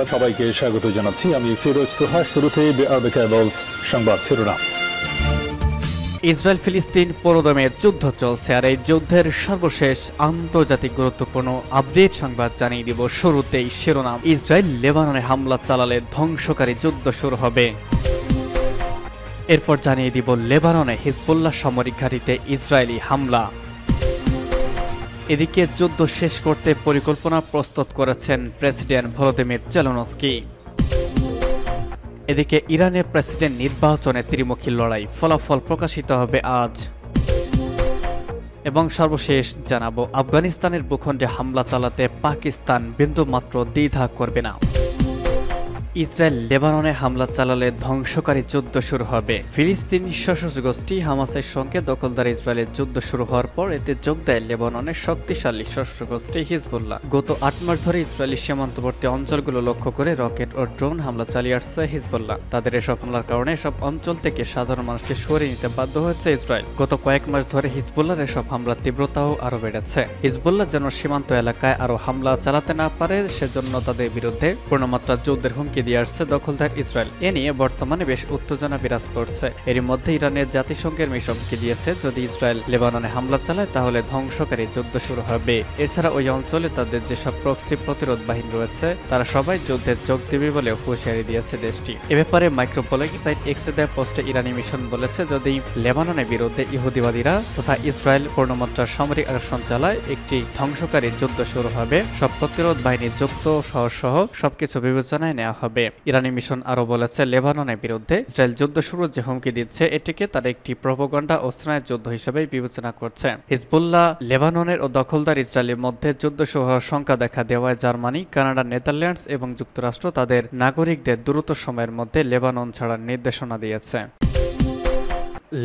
সংবাদ সবাইকে স্বাগত জানাচ্ছি। আমি ফিরোজ তোহা। শুরুতেই সংবাদ শিরোনাম। ইসরায়েল ফিলিস্তিন পুরোদমে যুদ্ধ চলছে, আর এই যুদ্ধের সর্বশেষ আন্তর্জাতিক গুরুত্বপূর্ণ আপডেট সংবাদ জানিয়ে দিব। শুরুতেই শিরোনাম। ইসরায়েল লেবাননে হামলা চালালে ধ্বংসকারী যুদ্ধ শুরু হবে। এরপর জানিয়ে দিব লেবাননে হিজবুল্লাহ সামরিক ঘাঁটিতে ইসরায়েলি হামলা। এদিকে যুদ্ধ শেষ করতে পরিকল্পনা প্রস্তুত করেছেন প্রেসিডেন্ট ভলোদিমির জেলেনস্কি। এদিকে ইরানের প্রেসিডেন্ট নির্বাচনে ত্রিমুখী লড়াই, ফলাফল প্রকাশিত হবে আজ। এবং সর্বশেষ জানাবো আফগানিস্তানের ভূখণ্ডে হামলা চালাতে পাকিস্তান বিন্দুমাত্র দ্বিধা করবে না। ইসরায়েল লেবাননে হামলা চালালে ধ্বংসকারী যুদ্ধ শুরু হবে। ফিলিস্তিনি সশস্ত্র গোষ্ঠী হামাসের সঙ্গে দখলদার ইসরায়েলের যুদ্ধ শুরু হওয়ার পর এতে যোগ দেয় লেবাননের শক্তিশালী সশস্ত্র গোষ্ঠী হিজবুল্লাহ। গত ৮ মাস ধরে ইসরায়েলি সীমান্তবর্তী অঞ্চলগুলো লক্ষ্য করে রকেট ও ড্রোন হামলা চালিয়ে আসছে হিজবুল্লাহ। তাদের এসব হামলার কারণে সব অঞ্চল থেকে সাধারণ মানুষকে সরিয়ে নিতে বাধ্য হয়েছে ইসরায়েল। গত কয়েক মাস ধরে হিজবুল্লাহর এসব হামলার তীব্রতাও আরও বেড়েছে। হিজবুল্লাহ যেন সীমান্ত এলাকায় আরও হামলা চালাতে না পারে, সেজন্য তাদের বিরুদ্ধে পূর্ণমাত্রা যুদ্ধের হুমকি দিয়ে আসছে দখলদার ইসরায়েল। এ নিয়ে বর্তমানে বেশ উত্তেজনা বিরাজ করছে। এর মধ্যে ইরানের জাতিসংঘের হুমকি দিয়েছে, যদি ইসরায়েল লেবাননে হামলা চালায় তাহলে ধ্বংসকারী যুদ্ধ শুরু হবে। এছাড়া ওই অঞ্চলে তাদের যেসব প্রক্সি প্রতিরোধ বাহিনী রয়েছে তারা সবাই যুদ্ধে যোগ দেবে বলে হুঁশিয়ারি দিয়েছে দেশটি। এ ব্যাপারে মাইক্রোব্লগিং সাইট এক্সে দেওয়া পোস্টে ইরানি মিশন বলেছে, যদি লেবাননের বিরুদ্ধে ইহুদিবাদীরা তথা ইসরায়েল পূর্ণমাত্রার সামরিক আগ্রাসন চালায় একটি ধ্বংসকারী যুদ্ধ শুরু হবে। সব প্রতিরোধ বাহিনী যুক্ত সহ সবকিছু বিবেচনায় নেওয়া হবে। ইরানি মিশন আরও বলেছে, লেবাননের বিরুদ্ধে ইসরায়েল যুদ্ধ শুরুর যে হুমকি দিচ্ছে এটিকে তার একটি প্রোপাগান্ডা ও স্নায়ু যুদ্ধ হিসেবে বিবেচনা করছে। হিজবুল্লাহ, লেবাননের ও দখলদার ইসরায়েলের মধ্যে যুদ্ধ শুরু হওয়ার শঙ্কা দেখা দেওয়ায় জার্মানি, কানাডা, নেদারল্যান্ডস এবং যুক্তরাষ্ট্র তাদের নাগরিকদের দ্রুত সময়ের মধ্যে লেবানন ছাড়ার নির্দেশনা দিয়েছে।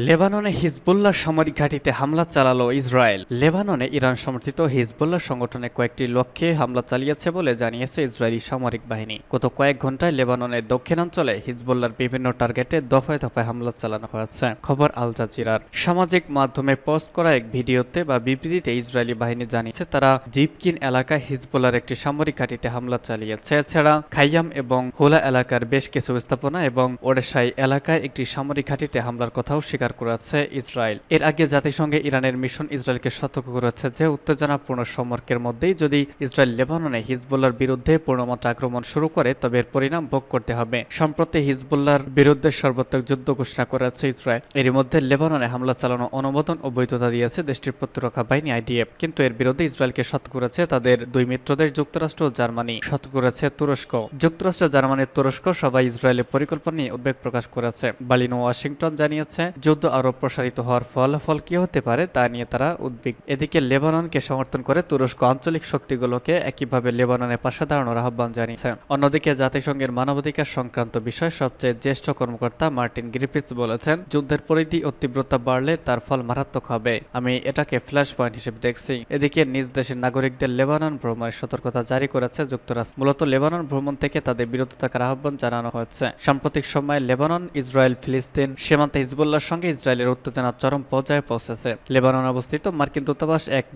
লেবাননে হিজবুল্লাহ সামরিক ঘাঁটিতে হামলা চালালো ইসরায়েল। লেবাননে ইরান সমর্থিত হিজবুল্লাহ সংগঠনের কয়েকটি লক্ষ্যে হামলা চালিয়েছে বলে জানিয়েছে ইসরায়েলি সামরিক বাহিনী। গত কয়েক ঘন্টায় লেবাননের দক্ষিণাঞ্চলে হিজবুল্লাহর বিভিন্ন টার্গেটে দফায় দফায় হামলা চালানো হয়েছে। খবর আল জাজিরার। সামাজিক মাধ্যমে পোস্ট করা এক ভিডিওতে বা বিবৃতিতে ইসরায়েলি বাহিনী জানিয়েছে, তারা জিবকিন এলাকায় হিজবুল্লাহর একটি সামরিক ঘাঁটিতে হামলা চালিয়েছে। এছাড়া খাইয়াম এবং হোলা এলাকার বেশ কিছু স্থাপনা এবং ওডেসাই এলাকায় একটি সামরিক ঘাঁটিতে হামলার কথাও স্বীকার করেছে ইসরায়েল। এর আগে জাতিসংঘে ইরানের মিশন ইসরায়েলকে সতর্ক করেছে যে উত্তেজনাপূর্ণ সম্পর্কের মধ্যেই যদি ইসরায়েল লেবাননে হিজবুল্লাহর বিরুদ্ধে পূর্ণমাত্রা আক্রমণ শুরু করে তবে এর পরিণাম ভোগ করতে হবে। সম্প্রতি হিজবুল্লাহর বিরুদ্ধে সর্বাত্মক যুদ্ধ ঘোষণা করেছে ইসরায়েল। এর মধ্যে লেবাননে হামলা চালানো অনুমোদন ও বৈধতা দিয়েছে দেশটির প্রতিরক্ষা বাহিনী আইডিএফ। কিন্তু এর বিরুদ্ধে ইসরায়েলকে সতর্ক করেছে তাদের দুই মিত্রদেশ যুক্তরাষ্ট্র ও জার্মানি, সতর্ক করেছে তুরস্ক। যুক্তরাষ্ট্র, জার্মানি, তুরস্ক সবাই ইসরায়েলের পরিকল্পনা নিয়ে উদ্বেগ প্রকাশ করেছে। বার্লিন ও ওয়াশিংটন জানিয়েছে যুদ্ধ আরো প্রসারিত হওয়ার ফলাফল কি হতে পারে তা নিয়ে তারা উদ্বিগ্ন। এদিকে লেবাননকে সমর্থন করে তুরস্ক আঞ্চলিক শক্তিগুলোকে একইভাবে লেবাননের পাশে দাঁড়ানোর আহ্বান জানিয়েছে। অন্যদিকে জাতিসংঘের মানবাধিকার সংক্রান্ত বিষয়ে সবচেয়ে জ্যেষ্ঠ কর্মকর্তা মার্টিন গ্রিফিথস বলেছেন, যুদ্ধের পরিধি ও তীব্রতা বাড়লে তার ফল মারাত্মক হবে। আমি এটাকে ফ্ল্যাশ পয়েন্ট হিসেবে দেখছি। এদিকে নিজ দেশের নাগরিকদের লেবানন ভ্রমণের সতর্কতা জারি করেছে যুক্তরাষ্ট্র। মূলত লেবানন ভ্রমণ থেকে তাদের বিরত থাকার আহ্বান জানানো হয়েছে। সাম্প্রতিক সময়ে লেবানন, ইসরায়েল, ফিলিস্তিন সীমান্তে হিজবুল্লাহর সঙ্গে ইসরায়েলের উত্তেজনা চরম পর্যায়ে পৌঁছেছে। লেবানন অবস্থিত মার্কিন দূতাবাস এক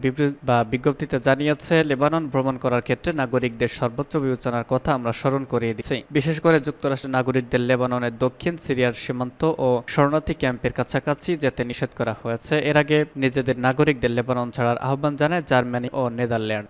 বিজ্ঞপ্তিতে জানিয়েছে, লেবানন ভ্রমণ করার ক্ষেত্রে নাগরিকদের সর্বোচ্চ বিবেচনার কথা আমরা স্মরণ করিয়ে দিচ্ছি। বিশেষ করে যুক্তরাষ্ট্রের নাগরিকদের লেবাননের দক্ষিণ সিরিয়ার সীমান্ত ও শরণার্থী ক্যাম্পের কাছাকাছি যেতে নিষেধ করা হয়েছে। এর আগে নিজেদের নাগরিকদের লেবানন ছাড়ার আহ্বান জানায় জার্মানি ও নেদারল্যান্ড।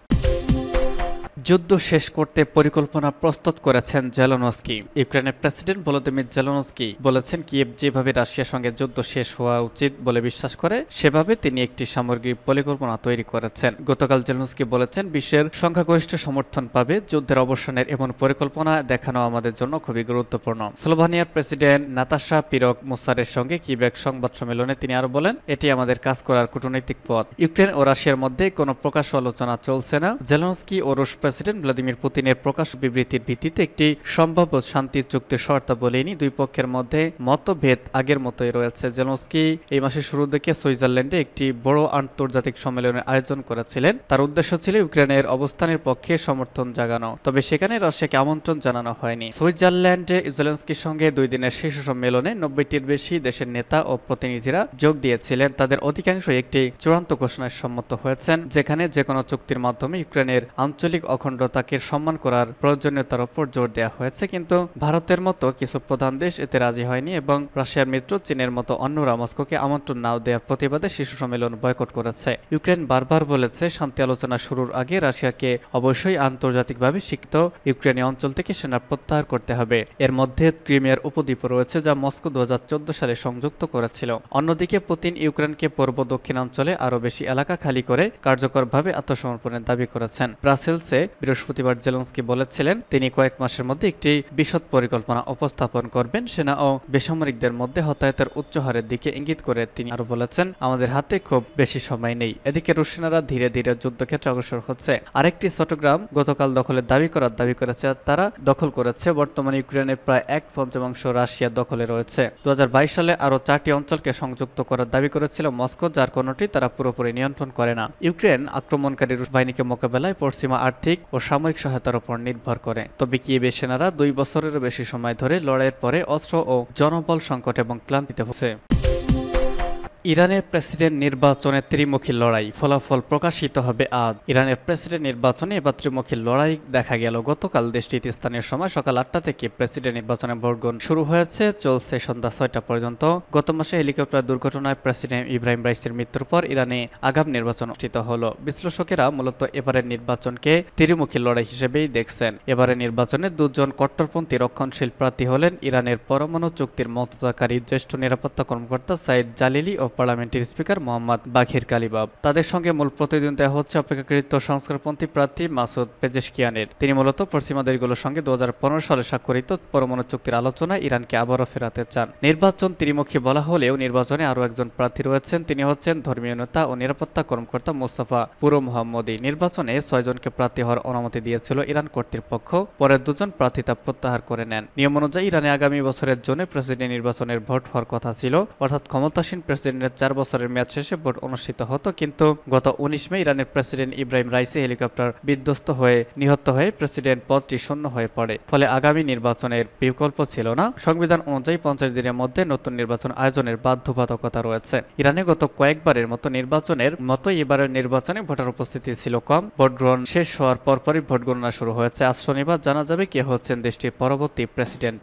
যুদ্ধ শেষ করতে পরিকল্পনা প্রস্তুত করেছেন জেলেনস্কি। ইউক্রেনের প্রেসিডেন্ট ভলোদিমির জেলেনস্কি বলেছেন, কিয়েভ যেভাবে রাশিয়ার সঙ্গে যুদ্ধ শেষ হওয়া উচিত বলে বিশ্বাস করে সেভাবে তিনি একটি সামগ্রিক পরিকল্পনা তৈরি করেছেন। গতকাল জেলেনস্কি বলেছেন, বিশ্বের সংখ্যাগরিষ্ঠ সমর্থন পাবে যুদ্ধের অবসানের এমন পরিকল্পনা দেখানো আমাদের জন্য খুবই গুরুত্বপূর্ণ। স্লোভানিয়ার প্রেসিডেন্ট নাতাশা পিরক মুসারের সঙ্গে কিয়েভ এক সংবাদ সম্মেলনে তিনি আরো বলেন, এটি আমাদের কাজ করার কূটনৈতিক পথ। ইউক্রেন ও রাশিয়ার মধ্যে কোনো প্রকাশ্য আলোচনা চলছে না। জেলেনস্কি ও রুশ প্রেসিডেন্ট ভ্লাদিমির পুতিনের প্রকাশ্য বিবৃতির ভিত্তিতে একটি সম্ভাব্য শান্তি চুক্তির শর্তা বলেনি। দুই পক্ষের মধ্যে মতভেদ আগের মতোই রয়েছে। জেলেনস্কি এই মাসের শুরুর দিকে সুইজারল্যান্ডে একটি বড় আন্তর্জাতিক সম্মেলনের আয়োজন করেছিলেন। তার উদ্দেশ্য ছিল ইউক্রেনের অবস্থানের পক্ষে সমর্থন জাগানো, তবে সেখানে রাশিয়াকে আমন্ত্রণ জানানো হয়নি। সুইজারল্যান্ডে জেলেনস্কির সঙ্গে 2 দিনের শীর্ষ সম্মেলনে 90টির বেশি দেশের নেতা ও প্রতিনিধিরা যোগ দিয়েছিলেন। তাদের অধিকাংশই একটি চূড়ান্ত ঘোষণায় সম্মত হয়েছেন, যেখানে যে কোনো চুক্তির মাধ্যমে ইউক্রেনের আঞ্চলিক অখণ্ডতাকে সম্মান করার প্রয়োজনীয়তার উপর জোর দেওয়া হয়েছে, কিন্তু ভারতের মতো কিছু প্রধান দেশ এতে রাজি হয়নি এবং রাশিয়ার মিত্র চীনের মতো অন্যরা মস্কোকে আমন্ত্রণ নাও দেওয়ার প্রতিবাদে শীর্ষ সম্মেলন বয়কট করেছে। ইউক্রেন বারবার বলেছে শান্তি আলোচনা শুরুর আগে রাশিয়াকে অবশ্যই আন্তর্জাতিকভাবে স্বীকৃত ইউক্রেনীয় অঞ্চল থেকে সেনা প্রত্যাহার করতে হবে। এর মধ্যে ক্রিমিয়ার উপদ্বীপ রয়েছে, যা মস্কো 2014 সালে সংযুক্ত করেছিল। অন্যদিকে পুতিন ইউক্রেনকে পূর্ব দক্ষিণাঞ্চলে আরও বেশি এলাকা খালি করে কার্যকরভাবে আত্মসমর্পণের দাবি করেছেন। ব্রাসেলসে বৃহস্পতিবার জেলেনস্কি বলেছিলেন তিনি কয়েক মাসের মধ্যে একটি বিশদ পরিকল্পনা উপস্থাপন করবেন। সেনা ও বেসামরিকদের মধ্যে হতাহতের উচ্চ হারের দিকে ইঙ্গিত করে তিনি আরো বলেছেন, আমাদের হাতে খুব বেশি সময় নেই। এদিকে রুশ সেনারা ধীরে ধীরে যুদ্ধক্ষেত্রে অগ্রসর হচ্ছে। আরেকটি চট্টগ্রাম গতকাল দখলের দাবি করেছে তারা দখল করেছে। বর্তমানে ইউক্রেনের প্রায় 1/5 রাশিয়া দখলে রয়েছে। 2022 সালে আরো 4টি অঞ্চলকে সংযুক্ত করার দাবি করেছিল মস্কো, যার কোনোটি তারা পুরোপুরি নিয়ন্ত্রণ করে না। ইউক্রেন আক্রমণকারী রুশ বাহিনীকে মোকাবেলায় পশ্চিমা আর্থিক ও সামরিক সহায়তার উপর নির্ভর করে। তবে কিয়েভের সেনারা 2 বছরেরও বেশি সময় ধরে লড়াইয়ের পরে অস্ত্র ও জনবল সংকট এবং ক্লান্তিতে ভুগছে। ইরানের প্রেসিডেন্ট নির্বাচনে ত্রিমুখী লড়াই, ফলাফল প্রকাশিত হবে আজ। ইরানের প্রেসিডেন্ট নির্বাচনে এবার ত্রিমুখী লড়াই দেখা গেল। গতকাল দেশটিতে স্থানীয় সময় সকাল 8টা থেকে প্রেসিডেন্ট নির্বাচনে ভোটগ্রহণ শুরু হয়েছে, চলছে সন্ধ্যা 6টা পর্যন্ত। গত মাসে হেলিকপ্টার দুর্ঘটনায় প্রেসিডেন্ট ইব্রাহিম রাইসির মৃত্যুর পর ইরানে আগাম নির্বাচন অনুষ্ঠিত হলো। বিশ্লেষকেরা মূলত এবারের নির্বাচনকে ত্রিমুখী লড়াই হিসেবেই দেখছেন। এবারের নির্বাচনে 2 জন কট্টরপন্থী রক্ষণশীল প্রার্থী হলেন ইরানের পরমাণু চুক্তির মধ্যস্থতাকারী জ্যেষ্ঠ নিরাপত্তা কর্মকর্তা সাইদ জালিলি ও পার্লামেন্টের স্পিকার মোহাম্মদ বাঘির কালিবাব। তাদের সঙ্গে মূল প্রতিদ্বন্দ্বিতা হচ্ছে অপেক্ষাকৃত সংস্কারপন্থী প্রার্থী মাসুদ পেজেশকিয়ানের। তিনি মূলত পশ্চিমা দেশগুলোর সঙ্গে 2015 সালে স্বাক্ষরিত পরমাণু চুক্তির আলোচনায় ইরানকে আবারও ফেরাতে চান। নির্বাচন ত্রিমুখী বলা হলেও নির্বাচনে আরও একজন প্রার্থী রয়েছেন। তিনি হচ্ছেন ধর্মীয় নেতা ও নিরাপত্তা কর্মকর্তা মোস্তফা পুরো মোহাম্মদী। নির্বাচনে 6 জনকে প্রার্থী হওয়ার অনুমতি দিয়েছিল ইরান কর্তৃপক্ষ, পরে 2 জন প্রার্থী তা প্রত্যাহার করে নেন। নিয়ম অনুযায়ী ইরানে আগামী বছরের জন্য প্রেসিডেন্ট নির্বাচনের ভোট হওয়ার কথা ছিল, অর্থাৎ ক্ষমতাসীন প্রেসিডেন্টের 4 বছরের মেয়াদ শেষে ভোট অনুষ্ঠিত হতো, কিন্তু গত 19 মে ইরানের প্রেসিডেন্ট ইব্রাহিম রাইসি হেলিকপ্টার বিধ্বস্ত হয়ে নিহত হয়ে প্রেসিডেন্ট পদটি শূন্য হয়ে পড়ে। ফলে আগামী নির্বাচনের বিকল্প ছিল না। সংবিধান অনুযায়ী 50 দিনের মধ্যে নতুন নির্বাচন আয়োজনের বাধ্যবাধকতা রয়েছে। ইরানে গত কয়েকবারের মতো নির্বাচনের মতো এবারের নির্বাচনে ভোটার উপস্থিতি ছিল কম। ভোট গ্রহণ শেষ হওয়ার পরপরই ভোট গণনা শুরু হয়েছে। আজ শনিবার জানা যাবে কে হচ্ছেন দেশটির পরবর্তী প্রেসিডেন্ট।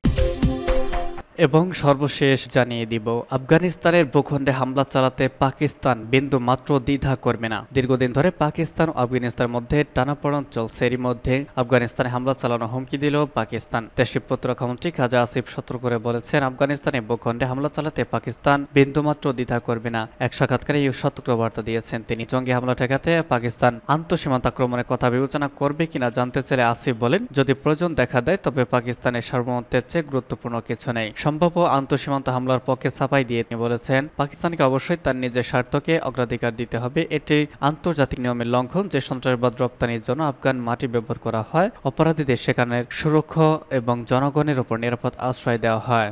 এবং সর্বশেষ জানিয়ে দিব, আফগানিস্তানের ভূখণ্ডে হামলা চালাতে পাকিস্তান বিন্দু মাত্র দ্বিধা করবে না। দীর্ঘদিন ধরে পাকিস্তান ও আফগানিস্তানের মধ্যে টানাপোড়েন চলছে। এরই মধ্যে আফগানিস্তানে হামলা চালানো হুমকি দিল পাকিস্তান। দেশটির প্রতিরক্ষামন্ত্রী খাজা আসিফ সতর্ক করে বলেছেন, আফগানিস্তানের ভূখণ্ডে হামলা চালাতে পাকিস্তান বিন্দুমাত্র দ্বিধা করবে না। এক সাক্ষাৎকারে এই সতর্কবার্তা দিয়েছেন তিনি। জঙ্গি হামলা ঠেকাতে পাকিস্তান আন্তঃসীমান্ত আক্রমণের কথা বিবেচনা করবে কিনা জানতে চাইলে আসিফ বলেন, যদি প্রয়োজন দেখা দেয় তবে পাকিস্তানের সার্বভৌমত্বের চেয়ে গুরুত্বপূর্ণ কিছু নেই। সম্ভাব্য আন্তঃসীমান্ত হামলার পক্ষে সাফাই দিয়ে তিনি বলেছেন, পাকিস্তানকে অবশ্যই তার নিজের স্বার্থকে অগ্রাধিকার দিতে হবে। এটি আন্তর্জাতিক নিয়মের লঙ্ঘন যে সন্ত্রাসবাদ রপ্তানির জন্য আফগান মাটি ব্যবহার করা হয়, অপরাধীদের সেখানের সুরক্ষা এবং জনগণের উপর নিরাপদ আশ্রয় দেওয়া হয়।